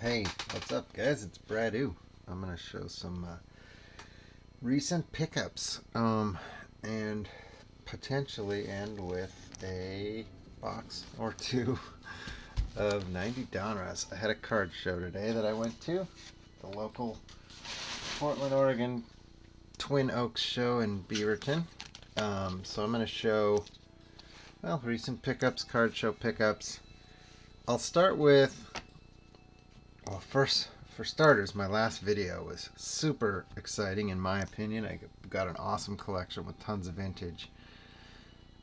Hey, what's up, guys? It's Bradu. I'm gonna show some recent pickups, and potentially end with a box or two of 90 Donruss. I had a card show today that I went to, the local Portland, Oregon Twin Oaks show in Beaverton. So I'm gonna show recent pickups, card show pickups. I'll start with first, for starters, my last video was super exciting in my opinion. I got an awesome collection with tons of vintage.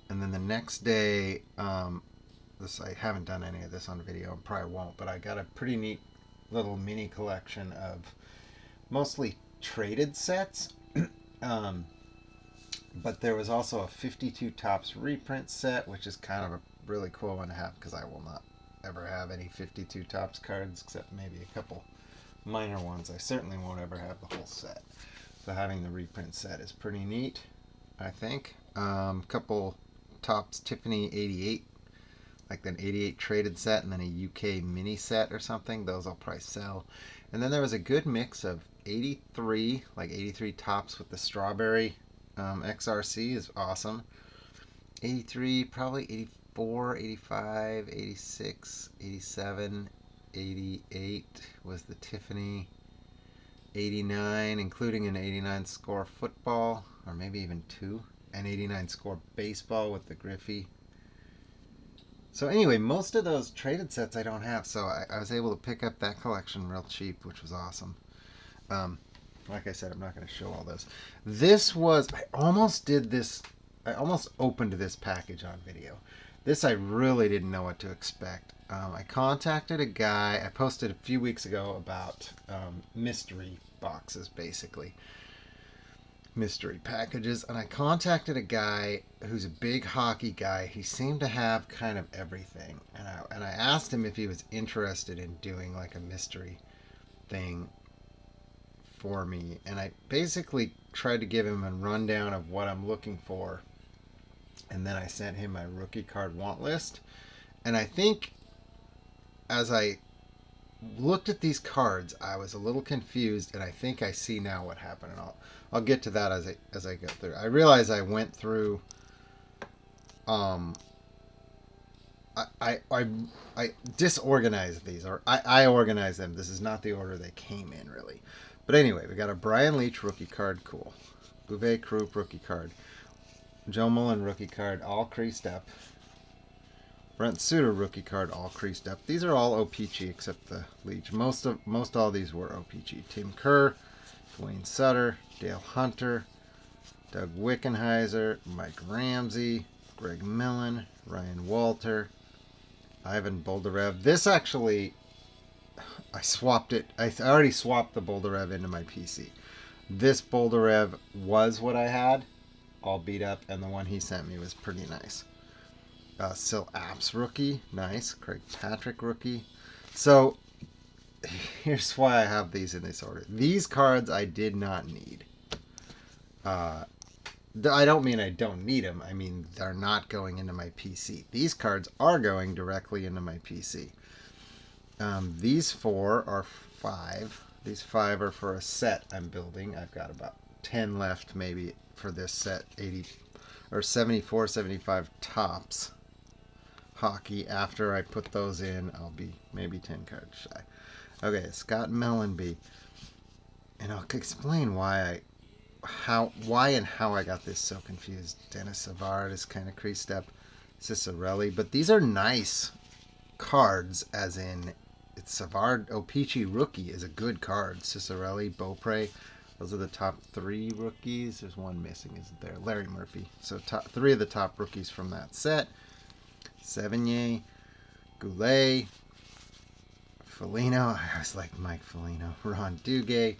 And then the next day, I haven't done any of this on video and probably won't, but I got a pretty neat little mini collection of mostly traded sets. um, but there was also a 52 Tops reprint set, which is kind of a really cool one to have because I will not ever have any 52 Tops cards except maybe a couple minor ones. I certainly won't ever have the whole set. So having the reprint set is pretty neat, I think. Couple Tops Tiffany 88, like an 88 traded set, and then a UK mini set or something. Those I'll probably sell. And then there was a good mix of 83, like 83 Tops with the strawberry XRC is awesome. 83, probably 84, 85, 86, 87, 88 was the Tiffany. 89, including an 89 score football, or maybe even two, an 89 score baseball with the Griffey. So anyway, most of those traded sets I don't have, so I was able to pick up that collection real cheap, which was awesome. Um, like I said, I'm not going to show all those. I almost did this, I almost opened this package on video. This I really didn't know what to expect. I contacted a guy, I posted a few weeks ago about mystery boxes, basically mystery packages, and I contacted a guy who's a big hockey guy. He seemed to have kind of everything, and I asked him if he was interested in doing like a mystery thing for me, and I basically tried to give him a rundown of what I'm looking for, and then I sent him my rookie card want list. And I think as I looked at these cards, I was a little confused, and I think I see now what happened. And I'll get to that as I go through. I realize I went through. Um, I disorganized these, or I organized them. This is not the order they came in, really. But anyway, we got a Brian Leach rookie card, cool. Uwe Krupp rookie card. Joe Mullen rookie card, all creased up. Brent Suter rookie card, all creased up. These are all OPG except the Leach. Most all these were OPG. Tim Kerr, Dwayne Sutter, Dale Hunter, Doug Wickenheiser, Mike Ramsey, Greg Millen, Ryan Walter, Ivan Boldarev. This actually, I swapped it. I already swapped the Boldarev into my PC. This Boldarev was what I had, all beat up, and the one he sent me was pretty nice. Sil Apps rookie, nice. Craig Patrick rookie. So here's why I have these in this order. These cards I did not need. Uh, I don't mean I don't need them. I mean they're not going into my PC. These cards are going directly into my PC. These four are five. These five are for a set I'm building. I've got about 10 left maybe for this set. 80 or 74, 75 tops. Hockey. After I put those in, I'll be maybe 10 cards shy. Okay, Scott Mellenby. And I'll explain why and how I got this so confused. Dennis Savard is kind of creased up. Cicerelli. But these are nice cards, as in it's Savard. Opeachy rookie is a good card. Cicerelli, Beaupre. Those are the top three rookies. There's one missing, isn't there? Larry Murphy. So three of the top rookies from that set. Sevigny, Goulet, Foligno. I always like Mike Foligno. Ron Duguay,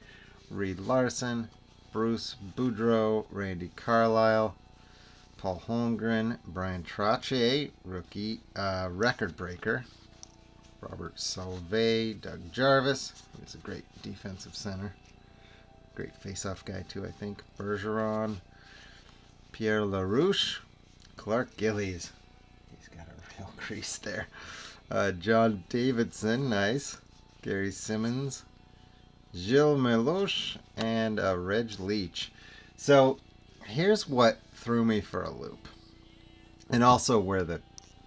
Reed Larson, Bruce Boudreau, Randy Carlisle, Paul Holmgren, Brian Trottier, rookie, record breaker, Robert Sauvé, Doug Jarvis, who's a great defensive center. Great face-off guy, too, I think. Bergeron, Pierre LaRouche, Clark Gillies. He's got a real crease there. John Davidson, nice. Gary Simmons, Gilles Meloche, and Reg Leach. So here's what threw me for a loop, and also where the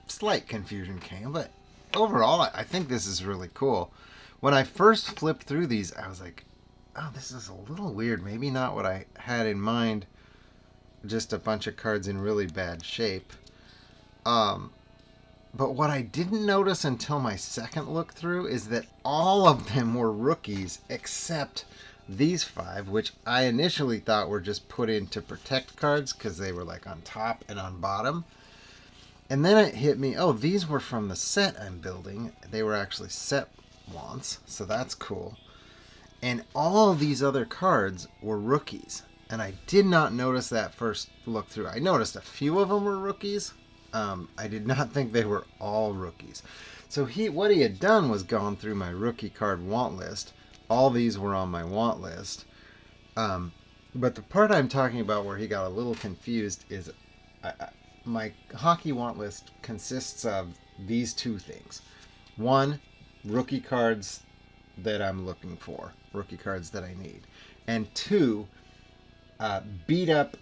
slight confusion came. But overall, I think this is really cool. When I first flipped through these, I was like, oh, this is a little weird. Maybe not what I had in mind. Just a bunch of cards in really bad shape. But what I didn't notice until my second look through is that all of them were rookies except these 5, which I initially thought were just put in to protect cards because they were like on top and on bottom. And then it hit me, oh, these were from the set I'm building. They were actually set wants, so that's cool. And all of these other cards were rookies. And I did not notice that first look through. I noticed a few of them were rookies. I did not think they were all rookies. So what he had done was gone through my rookie card want list. All these were on my want list. But the part I'm talking about where he got a little confused is my hockey want list consists of these 2 things. 1, rookie cards that I'm looking for, rookie cards that I need. And 2, beat up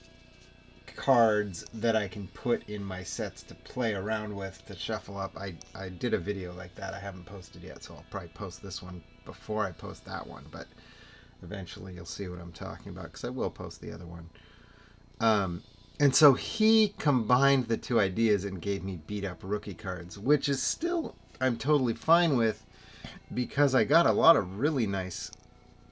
cards that I can put in my sets to play around with, to shuffle up. I did a video like that. I haven't posted yet, so I'll probably post this one before I post that one, but eventually you'll see what I'm talking about, because I will post the other one. And so he combined the 2 ideas and gave me beat up rookie cards, which is still, I'm totally fine with, because I got a lot of really nice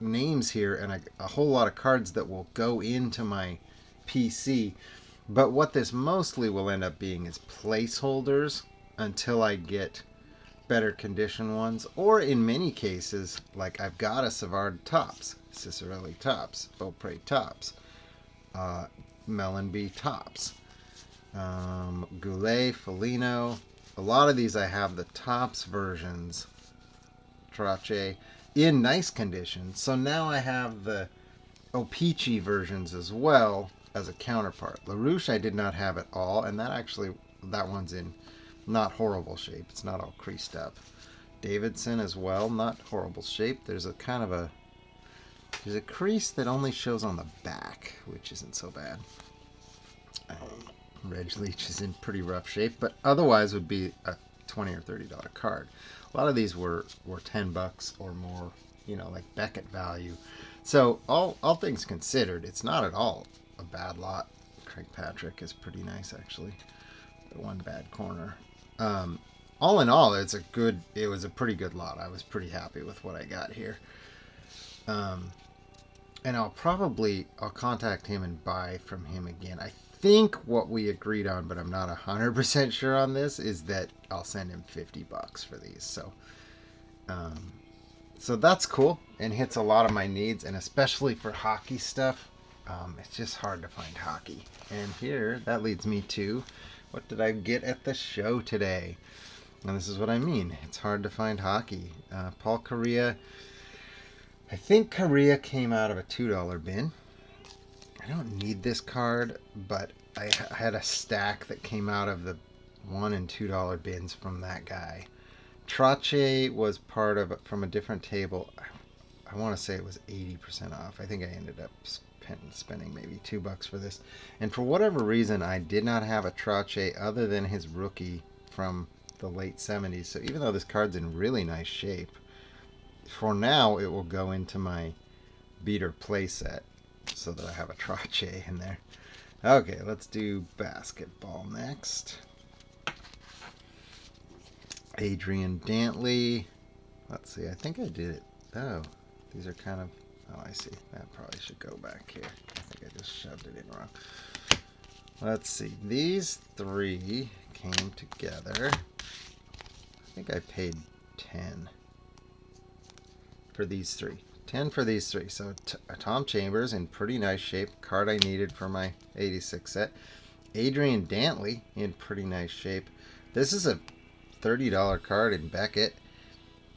names here and a whole lot of cards that will go into my PC. But what this mostly will end up being is placeholders until I get better condition ones, or in many cases, like I've got a Savard tops, Cicerelli tops, Beaupre tops, Mellenby tops, Goulet, Foligno. A lot of these I have the tops versions, Trache, in nice condition. So now I have the O-Pee-Chee versions as well as a counterpart. LaRouche I did not have at all, and that one's in not horrible shape. It's not all creased up. Davidson as well, not horrible shape. There's a crease that only shows on the back, which isn't so bad. Reg Leach is in pretty rough shape, but otherwise would be a $20 or $30 card. A lot of these were $10 or more, like Beckett value. So all things considered, it's not at all a bad lot. Craig Patrick is pretty nice, actually. The one bad corner. All in all, it was a pretty good lot. I was pretty happy with what I got here. And I'll contact him and buy from him again. I think what we agreed on, but I'm not 100% sure on this, is that I'll send him $50 for these. So that's cool and hits a lot of my needs, and especially for hockey stuff. It's just hard to find hockey. And here, that leads me to, what did I get at the show today? And this is what I mean. It's hard to find hockey. Paul Kariya. I think Kariya came out of a $2 bin. I don't need this card, but I had a stack that came out of the $1 and $2 bins from that guy. Trache was from a different table. I want to say it was 80% off. I think I ended up spending maybe $2 for this. And for whatever reason, I did not have a Trache other than his rookie from the late 70s. So even though this card's in really nice shape, for now it will go into my beater playset so that I have a Trache in there. Okay, let's do basketball next. Adrian Dantley. Let's see, I think I did it. Oh, these are kind of... Oh, I see. That probably should go back here. I think I just shoved it in wrong. Let's see. These 3 came together. I think I paid 10 for these 3. 10 for these 3. So Tom Chambers in pretty nice shape. Card I needed for my 86 set. Adrian Dantley in pretty nice shape. This is a $30 card in Beckett.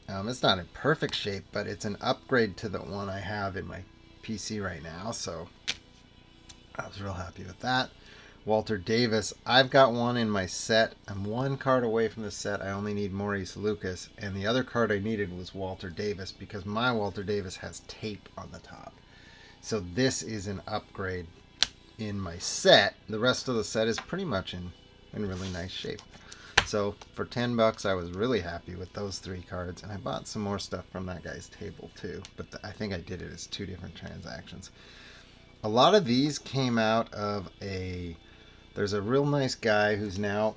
It's not in perfect shape, but it's an upgrade to the one I have in my PC right now, so I was real happy with that. Walter Davis. I've got one in my set. I'm one card away from the set. I only need Maurice Lucas. And the other card I needed was Walter Davis because my Walter Davis has tape on the top. So this is an upgrade in my set. The rest of the set is pretty much in really nice shape. So for $10, I was really happy with those 3 cards. And I bought some more stuff from that guy's table too. But I think I did it as 2 different transactions. A lot of these came out of there's a real nice guy who's now,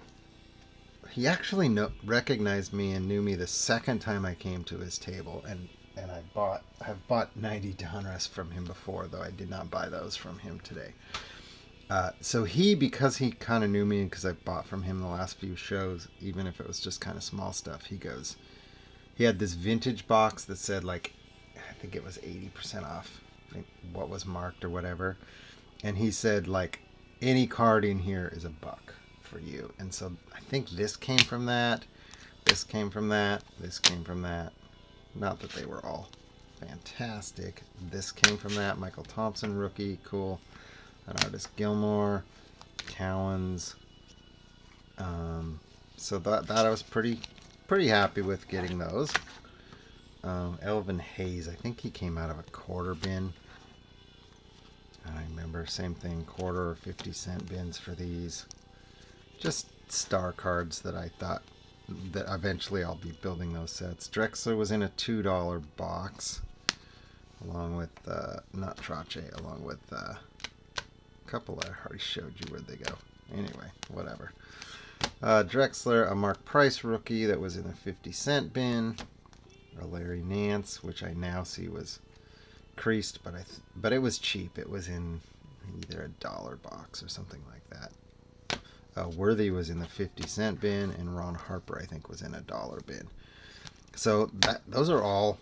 he actually recognized me and knew me the second time I came to his table, and I've bought 90 Donruss from him before, though I did not buy those from him today. So because he kind of knew me and because I bought from him the last few shows, even if it was just kind of small stuff, he had this vintage box that said like, I think it was 80% off what was marked or whatever, and he said like, any card in here is $1 for you. And so I think this came from that. This came from that. This came from that. Not that they were all fantastic. This came from that. Michael Thompson, rookie. Cool. An Artist Gilmore. Cowens. So that I was pretty happy with getting those. Elvin Hayes. I think he came out of a quarter bin. I remember, same thing, quarter or 50-cent bins for these. Just star cards that I thought that eventually I'll be building those sets. Drexler was in a $2 box, along with, not Trache, along with a couple I already showed you where'd they go. Anyway, whatever. Drexler, a Mark Price rookie that was in the 50-cent bin. A Larry Nance, which I now see was creased, but it was cheap. It was in either a $1 box or something like that. Worthy was in the 50-cent bin, and Ron Harper I think was in a $1 bin. So those are all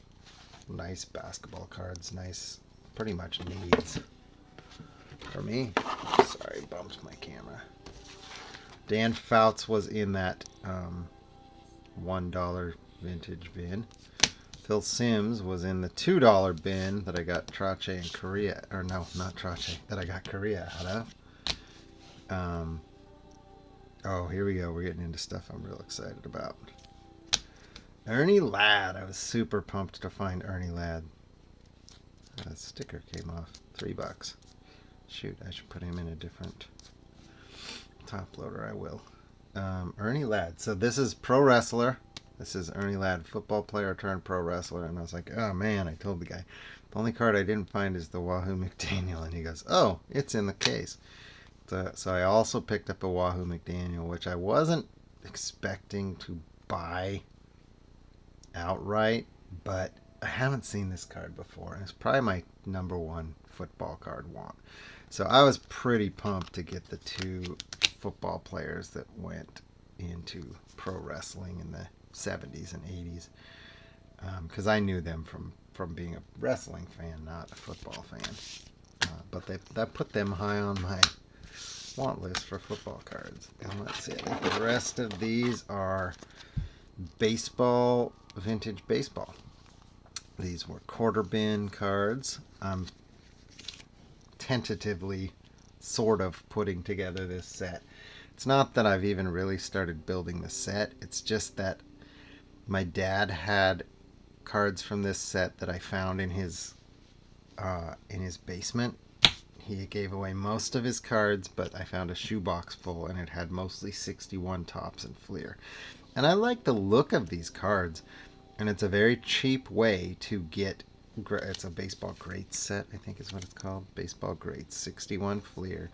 nice basketball cards, nice, pretty much needs for me. Sorry, bumped my camera. Dan Fouts was in that $1 vintage bin. Phil Simms was in the $2 bin that I got Trache and Korea, or no, not Trache, that I got Korea out of. Oh, here we go. We're getting into stuff I'm real excited about. Ernie Ladd. I was super pumped to find Ernie Ladd. The sticker came off. $3. Shoot, I should put him in a different top loader. I will. Ernie Ladd. So this is Pro Wrestler. This is Ernie Ladd, football player turned pro wrestler. And I was like, oh man, I told the guy, the only card I didn't find is the Wahoo McDaniel. And he goes, oh, it's in the case. So I also picked up a Wahoo McDaniel, which I wasn't expecting to buy outright, but I haven't seen this card before. And it's probably my '1 football card want. So I was pretty pumped to get the 2 football players that went into pro wrestling in the 70s and 80s, because I knew them from being a wrestling fan, not a football fan. But that put them high on my want list for football cards. And let's see, I think the rest of these are baseball, vintage baseball. These were quarter bin cards. I'm tentatively sort of putting together this set. It's not that I've even really started building the set. It's just that my dad had cards from this set that I found in his basement. He gave away most of his cards, but I found a shoebox full, and it had mostly 61 Topps and Fleer. And I like the look of these cards, and it's a very cheap way to get. It's a baseball greats set, I think is what it's called. Baseball greats, 61 Fleer.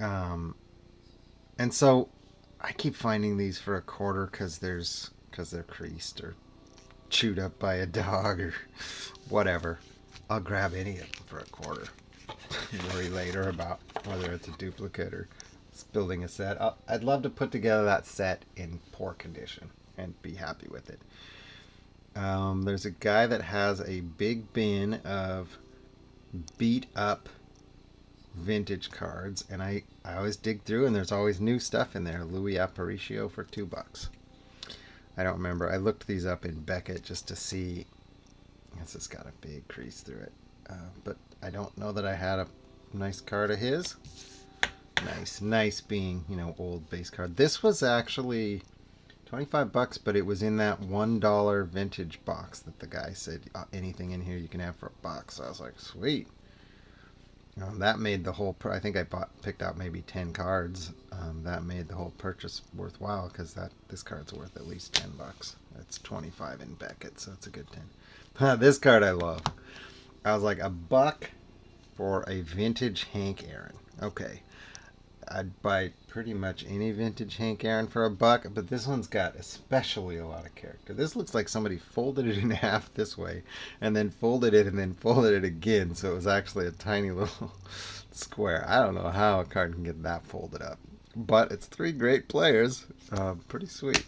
And so I keep finding these for a quarter because they're creased or chewed up by a dog or whatever. I'll grab any of them for a quarter. Worry later about whether it's a duplicate or it's building a set. I'd love to put together that set in poor condition and be happy with it. There's a guy that has a big bin of beat up vintage cards, and I always dig through, and there's always new stuff in there. Louis Aparicio for $2. I don't remember. I looked these up in Beckett just to see. This has got a big crease through it, but I don't know that I had a nice card of his. Nice being, old base card. This was actually $25, but it was in that $1 vintage box that the guy said anything in here you can have for $1. So I was like, sweet. That made the whole. I think I picked out maybe 10 cards. That made the whole purchase worthwhile because this card's worth at least $10. It's 25 in Beckett, so it's a good 10. This card I love. I was like, $1 for a vintage Hank Aaron. Okay, I'd buy pretty much any vintage Hank Aaron for $1, but this one's got especially a lot of character. This looks like somebody folded it in half this way, and then folded it, and then folded it again, so it was actually a tiny little square. I don't know how a card can get that folded up, but it's 3 great players. Pretty sweet.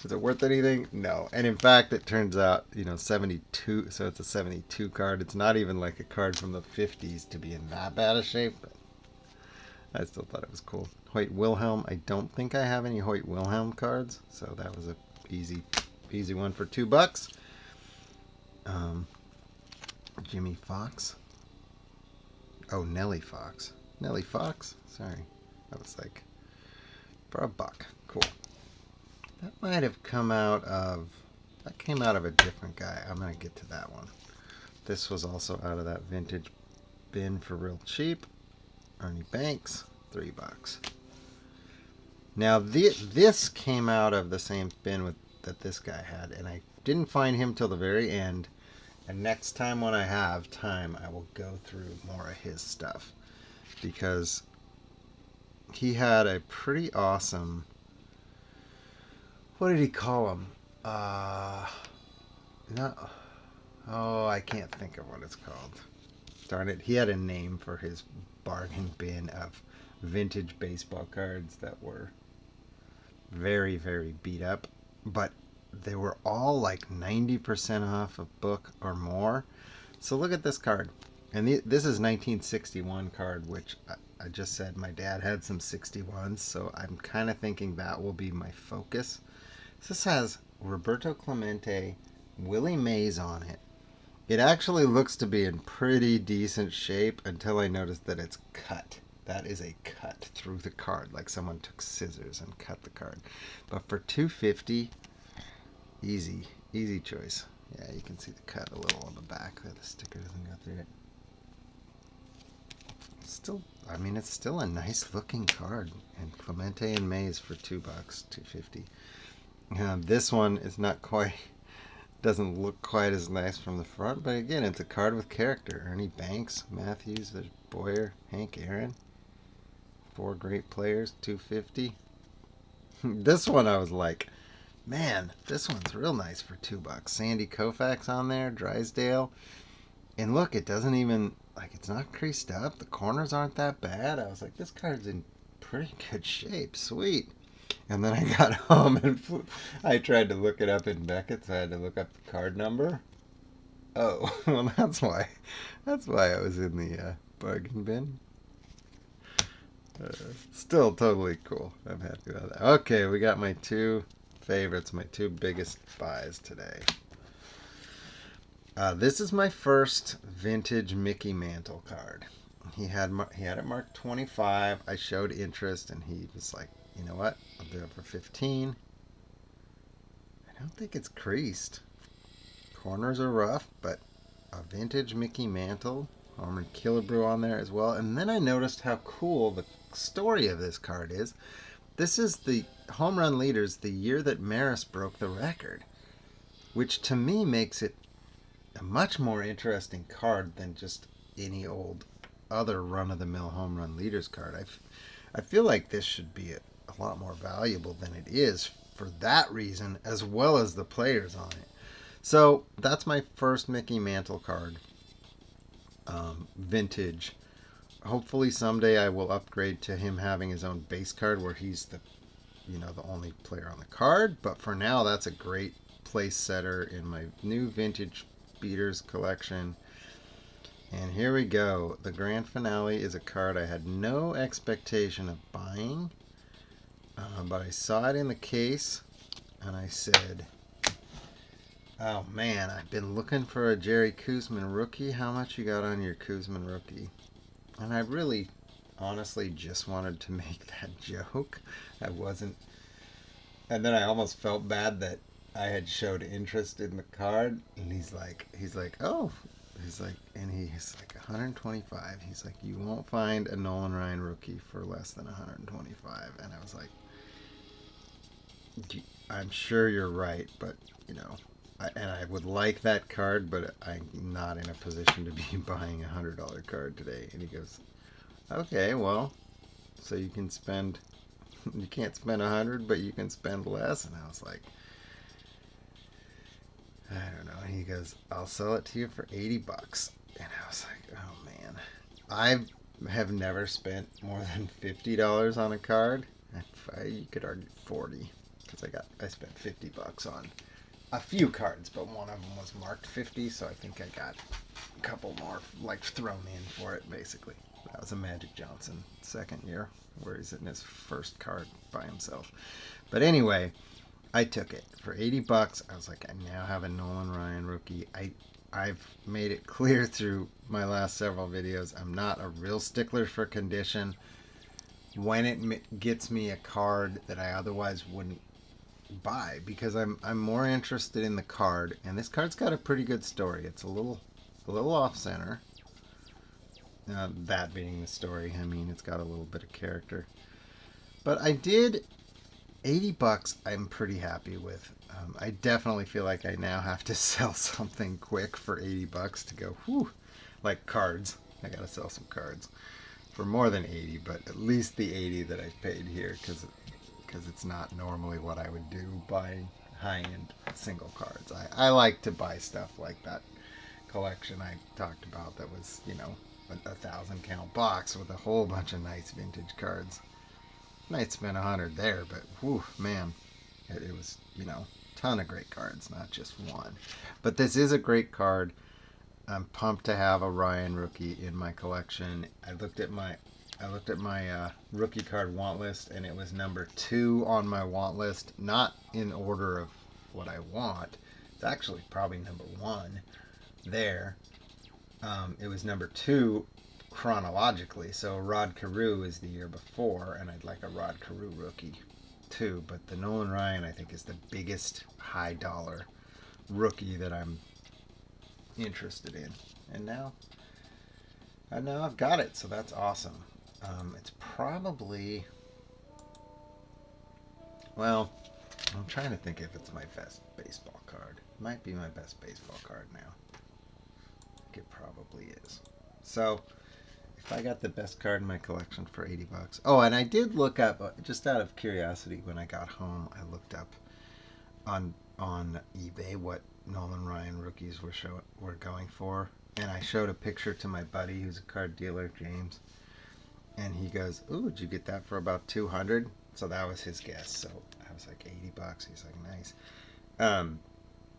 Is it worth anything? No. And in fact, it turns out, 72, so it's a 72 card. It's not even like a card from the 50s to be in that bad a shape, but I still thought it was cool. Hoyt Wilhelm. I don't think I have any Hoyt Wilhelm cards, so that was a easy one for $2. Jimmy Fox. Oh, Nellie Fox. Nellie Fox? Sorry. I was like, for $1. Cool. That might have come out of... That came out of a different guy. I'm going to get to that one. This was also out of that vintage bin for real cheap. Ernie Banks, $3. Now this came out of the same bin that this guy had, and I didn't find him till the very end. And next time when I have time, I will go through more of his stuff because he had a pretty awesome. What did he call him? Not. Oh, I can't think of what it's called. Darn it! He had a name for his bargain bin of vintage baseball cards that were very, very beat up, but they were all like 90% off a book or more. So look at this card. And this is 1961 card, which I just said my dad had some 61s, so I'm kind of thinking that will be my focus. This has Roberto Clemente, Willie Mays on it. It actually looks to be in pretty decent shape until I noticed that it's cut. That is a cut through the card, like someone took scissors and cut the card. But for $2.50, easy choice. Yeah, you can see the cut a little on the back. The sticker doesn't go through it. It's still a nice looking card. And Clemente and Mays for $2, $2.50. This one is not quite. Doesn't look quite as nice from the front, but again, it's a card with character. Ernie Banks, Matthews, there's Boyer, Hank Aaron. 4 great players, $2.50. This one I was like, man, this one's real nice for $2. Sandy Koufax on there, Drysdale. And look, it doesn't even, it's not creased up. The corners aren't that bad. I was like, this card's in pretty good shape. Sweet. And then I got home and I tried to look it up in Beckett, so I had to look up the card number. Oh, well, that's why. That's why I was in the bargain bin. Still totally cool. I'm happy about that. Okay, we got my 2 favorites, my 2 biggest buys today. This is my first vintage Mickey Mantle card. He had it marked 25. I showed interest, and he was like, you know what? I'll do it for 15. I don't think it's creased. Corners are rough, but a vintage Mickey Mantle. Harmon Killebrew on there as well. And then I noticed how cool the story of this card is. This is the home run leaders the year that Maris broke the record, which to me makes it a much more interesting card than just any old other run-of-the-mill home run leaders card. I feel like this should be a lot more valuable than it is for that reason, as well as the players on it. So that's my first Mickey Mantle card, vintage. Hopefully someday I will upgrade to him having his own base card where he's the only player on the card. But for now, that's a great place setter in my new vintage beaters collection. And here we go. The grand finale is a card I had no expectation of buying, but I saw it in the case and I said, oh man, I've been looking for a Jerry Koosman rookie. How much you got on your Koosman rookie? And I really honestly just wanted to make that joke. I wasn't, and then I almost felt bad that I had showed interest in the card. And oh, and he's like 125. He's like, you won't find a Nolan Ryan rookie for less than 125. And I was like, I'm sure you're right, but you know, and I would like that card, but I'm not in a position to be buying $100 card today. And he goes, okay, well, so you can spend, you can't spend 100, but you can spend less. And I was like, I don't know. And he goes, I'll sell it to you for $80. And I was like, oh man, I have never spent more than $50 on a card. You could argue 40 because I spent $50 on a few cards, but one of them was marked 50, so I think I got a couple more like thrown in for it basically. That was a Magic Johnson second year where he's in his first card by himself. But anyway, I took it for $80. I was like, I now have a Nolan Ryan rookie. I've made it clear through my last several videos, I'm not a real stickler for condition. When it gets me a card that I otherwise wouldn't buy, because I'm more interested in the card, and this card's got a pretty good story. It's a little off center. That being the story, I mean, it's got a little bit of character. But I did $80. I'm pretty happy with. I definitely feel like I now have to sell something quick for $80 to go. Whew, like cards. I gotta sell some cards for more than 80, but at least the 80 that I've paid here, because it's not normally what I would do buying high-end single cards. I like to buy stuff like that collection I talked about that was, you know, a 1,000 count box with a whole bunch of nice vintage cards. Might spend 100 there, but whew, man, it was, you know, ton of great cards, not just one. But this is a great card. I'm pumped to have a Ryan rookie in my collection. I looked at my rookie card want list, and it was number 2 on my want list, not in order of what I want. It's actually probably number 1 there. It was number 2 chronologically. So Rod Carew is the year before, and I'd like a Rod Carew rookie too. But the Nolan Ryan, I think, is the biggest high dollar rookie that I'm interested in. And now I've got it, so that's awesome. It's probably, well, I'm trying to think if it's my best baseball card. It might be my best baseball card now. I think it probably is. So if I got the best card in my collection for $80. Oh, and I did look up, just out of curiosity, when I got home, I looked up on eBay what Nolan Ryan rookies were going for, and I showed a picture to my buddy who's a card dealer, James, and he goes, "Ooh, did you get that for about 200?" So that was his guess. So I was like, $80. He's like, nice.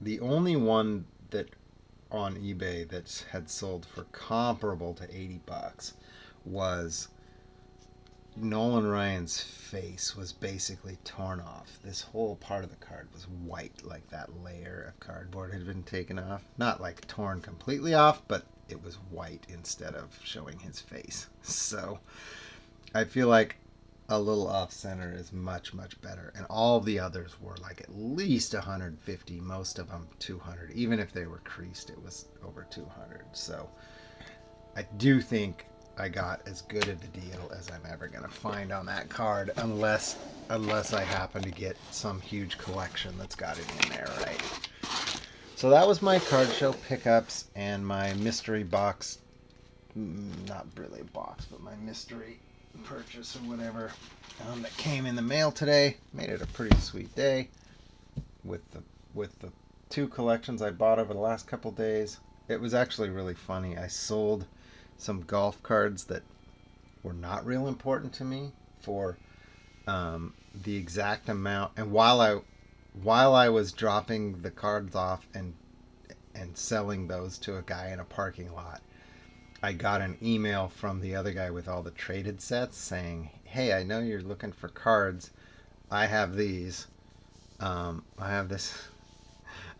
The only one that on eBay that had sold for comparable to $80 was Nolan Ryan's face was basically torn off. This whole part of the card was white, like that layer of cardboard had been taken off. Not like torn completely off, but it was white instead of showing his face. So I feel like a little off center is much, much better. And all the others were like at least 150, most of them 200. Even if they were creased, it was over 200. So I do think I got as good of a deal as I'm ever going to find on that card, unless I happen to get some huge collection that's got it in there, right? So that was my card show pickups and my mystery box, not really a box, but my mystery purchase or whatever that came in the mail today. Made it a pretty sweet day with the 2 collections I bought over the last couple days. It was actually really funny. I sold some golf cards that were not real important to me for the exact amount, and while I was dropping the cards off and selling those to a guy in a parking lot, I got an email from the other guy with all the traded sets saying, "Hey, I know you're looking for cards. I have these. I have this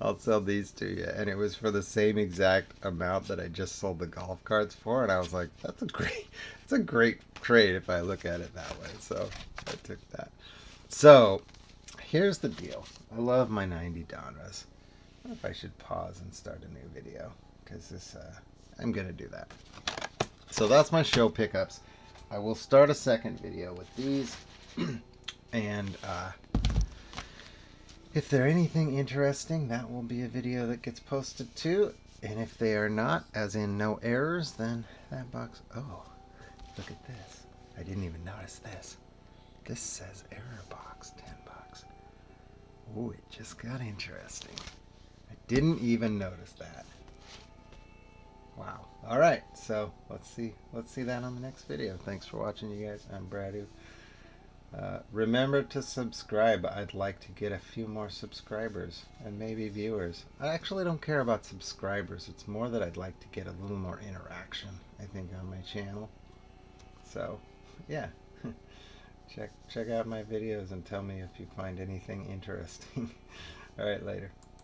I'll sell these to you. And it was for the same exact amount that I just sold the golf carts for. And I was like, it's a great trade if I look at it that way. So I took that. So here's the deal. I love my 90 Donras. I wonder if I should pause and start a new video, because I'm going to do that. So that's my show pickups. I will start a second video with these. And if they're anything interesting, that will be a video that gets posted too. And if they are not, as in no errors, then that box... Oh, look at this. I didn't even notice this. This says error box, $10. Oh, it just got interesting. I didn't even notice that. Wow. All right, so let's see that on the next video. Thanks for watching, you guys. I'm Bradu. Remember to subscribe. I'd like to get a few more subscribers and maybe viewers. I actually don't care about subscribers. It's more that I'd like to get a little more interaction, I think, on my channel. So, yeah. Check out my videos and tell me if you find anything interesting. All right, later.